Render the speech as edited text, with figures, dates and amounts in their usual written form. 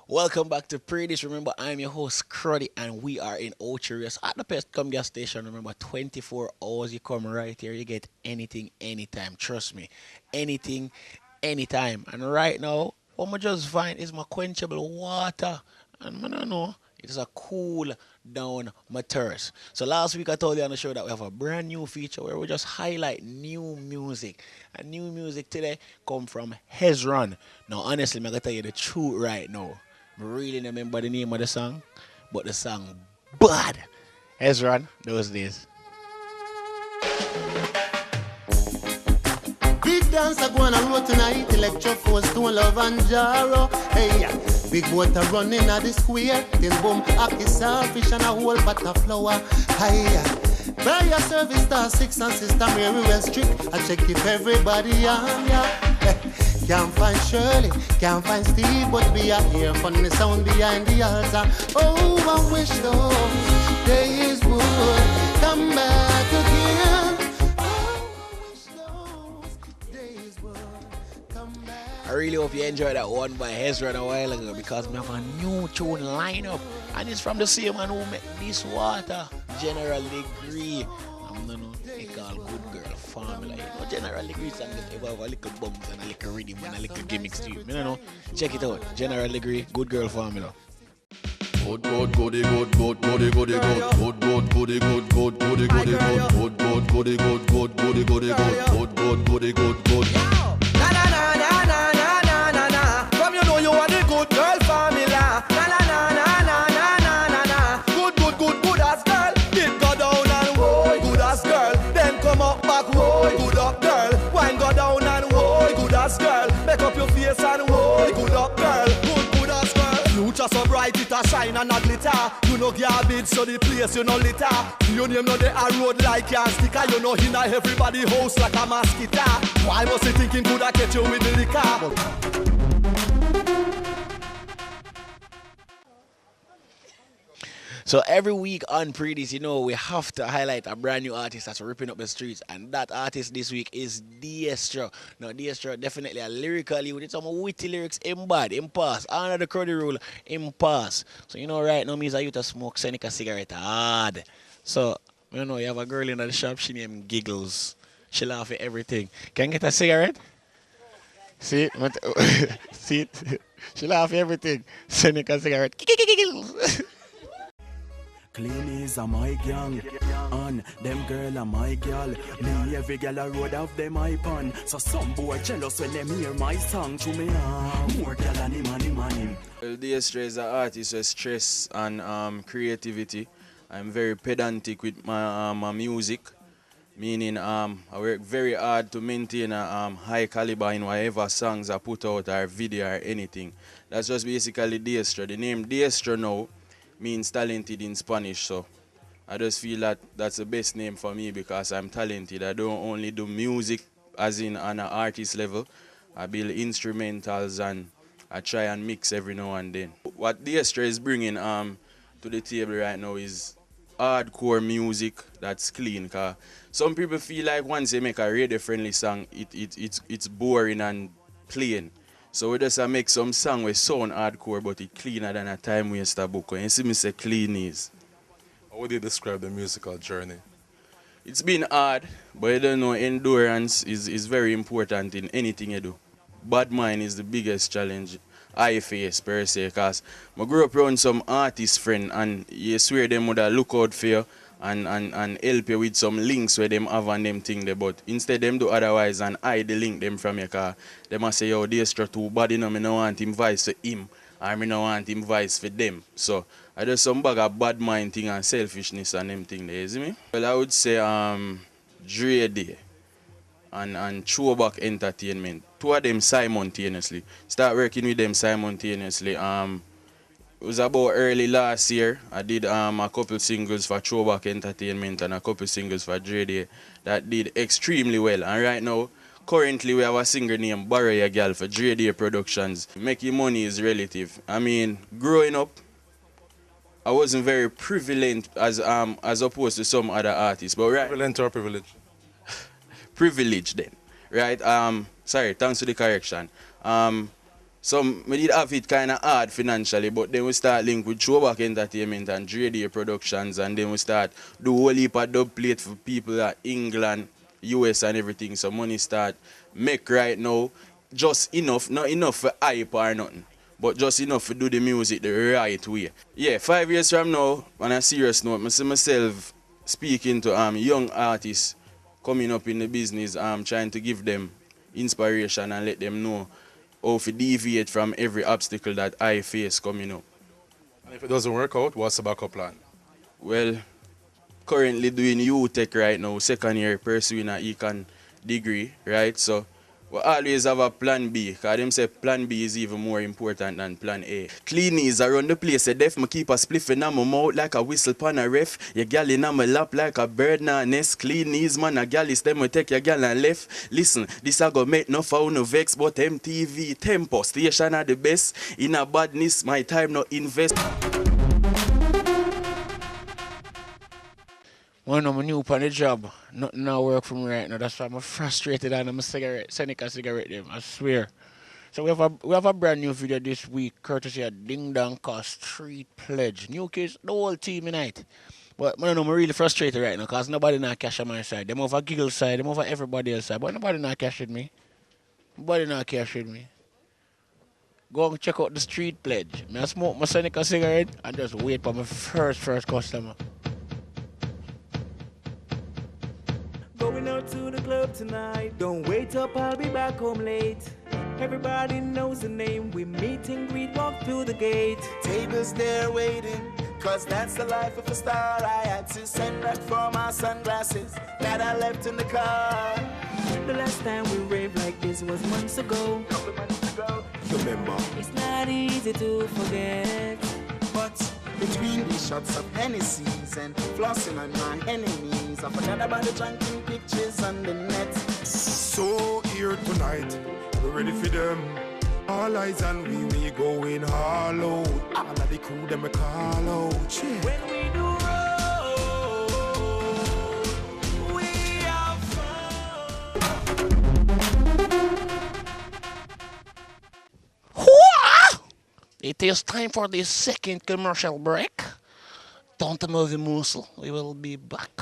Welcome back to Pree Dis. Remember, I'm your host, Cruddy, and we are in Ocherius at the Pest Come Gas Station. Remember, 24 hours you come right here, you get anything, anytime. Trust me, anything, anytime. And right now, what I just find is my quenchable water. And I don't know, it is a cool down my thirst. So last week I told you on the show that we have a brand new feature where we just highlight new music. And new music today come from Hezron. Now honestly, I'm gonna tell you the truth right now. I really don't remember the name of the song, but the song bad. Hezron, those days. Big dance a go on a road tonight, electro force, stone love and jarro. Hey, big water running at the square, then boom, hockey starfish and a whole pot of flour. Hey, buy your service star 6 and sister Mary well strict. I check if everybody on ya. Can't find Shirley, can't find Steve, but we are here from the sound behind the altar. Oh, I wish those days would come back again. I really hope you enjoyed that one by Hezron a while ago because we have a new tune lineup and it's from the same man who made this water, General Degree. I'm not know, they call Good Girl Formula. You know, General Degree song that ever have a little bumps and a little rhythm and a little gimmicks to it. You know, check it out. General Degree, Good Girl Formula. Good, good, goody, good, good, goody, goody, good, good, good, goody, good, good, goody, goody, good, good, good, goody, good, good, goody, goody, good, good, good, goody, good, good. Na na na na na na na na na. From you know you are the good girl formula. Na na na na na na na na na. Good, good, good, good as girl. Did go down and whoa, good as girl. Then come up back, whoa, good up girl. Wine go down and whoa, good as girl. Make up your face and whoa, good up girl. Good, good as girl. Future so bright it a shine and a glitter. You know garbage so the place you know litter. You name know the road like a sticker. You know inna everybody house like a mosquito. Why was he thinking could I catch you with the liquor? So every week on Pree Dis, you know, we have to highlight a brand new artist that's ripping up the streets. And that artist this week is Diestro. Now, Diestro definitely a lyrical youth. It's some witty lyrics in bad, in pass. Under the crowdy rule, in pass. So, you know, right now, me as a youth to smoke Seneca cigarette hard. So, you know, you have a girl in the shop, she named Giggles. She laugh at everything. Can I get a cigarette? See it? See it? She laugh at everything. Seneca cigarette. Giggles. Clean a my gang, and them girl a my gal. Me every gal a road of them I pan. So some boy jealous when them hear my song. To me more gal than him. Well, Diestro is an artist with stress and creativity. I'm very pedantic with my music, meaning I work very hard to maintain a high caliber in whatever songs I put out or video or anything. That's just basically Diestro. The name Diestro now means talented in Spanish, so I just feel that that's the best name for me because I'm talented. I don't only do music as in on an artist level. I build instrumentals and I try and mix every now and then. What Diestro is bringing to the table right now is hardcore music that's clean. Cause some people feel like once they make a radio-friendly song, it's boring and plain. So we just make some song with sound hardcore, but it cleaner than a time waster book. And you see me say clean is. How would you describe the musical journey? It's been hard, but you don't know, endurance is very important in anything you do. Bad mind is the biggest challenge I face per se, because I grew up around some artist friend and you swear them would look out for you and help you with some links where them have and them thing there, but instead them do otherwise and hide the link them from you, because they must say, yo, Diestro too bad, you know, me no want him vice for him, or me no want him vice for them. So I just some bag of bad mind thing and selfishness and them thing there, you see me? Well, I would say Dre Day and Throwback Entertainment. Two of them simultaneously. Start working with them simultaneously. It was about early last year. I did a couple singles for Throwback Entertainment and a couple singles for Dre Day that did extremely well. And right now, currently we have a singer named Borrow Your Girl for Dre Day Productions. Making money is relative. I mean, growing up, I wasn't very prevalent as opposed to some other artists. But right, Prevalent or privilege? privilege then, right? Sorry, thanks for the correction. So we did have it kind of hard financially, but then we start link with Showback Entertainment and Dready Productions, and then we start do whole heap of dub plate for people at England, US and everything. So money start make right now just enough, not enough for hype or nothing, but just enough to do the music the right way. Yeah, 5 years from now, on a serious note, I see myself speaking to young artists coming up in the business, trying to give them inspiration and let them know how to deviate from every obstacle that I face coming up. And if it doesn't work out, what's the backup plan? Well, currently doing UTech right now, second year pursuing an econ degree, right? So we always have a plan B, because them say plan B is even more important than plan A. Clean knees around the place, a deaf, me keep a spliff in my mouth like a whistle pan a ref. Your gal in my lap like a bird na nest. Clean knees, man, a gal is them, we take your gal and left. Listen, this a go make no foul, no vex, but MTV, Tempo, station are the best. In a badness, my time no invest. When I'm new on the job, nothing now work for me right now. That's why I'm frustrated and I'm a cigarette, Seneca cigarette them, I swear. So we have a brand new video this week, courtesy of Ding Dong Cost Street Pledge. New kids, the whole team tonight. But I don't know, I'm really frustrated right now because nobody not cash on my side. Them over Giggle side, them over everybody else side. But nobody not cash with me. Nobody not cash with me. Go and check out the Street Pledge. I smoke my Seneca cigarette and just wait for my first customer. Going out to the club tonight. Don't wait up, I'll be back home late. Everybody knows the name. We meet and greet, walk through the gate. Tables there waiting, cause that's the life of a star. I had to send back for my sunglasses that I left in the car. The last time we raved like this was months ago. Couple months ago, you remember? It's not easy to forget. But between these shots of Hennessy's and flossing on my enemies, I forgot about the drunken pictures on the net. So here tonight, we're ready for them. All eyes on we going all out. All of the crew them a call out. Yeah. When we do roll, we have Hooah! It is time for the second commercial break. Don't move the muscle. We will be back.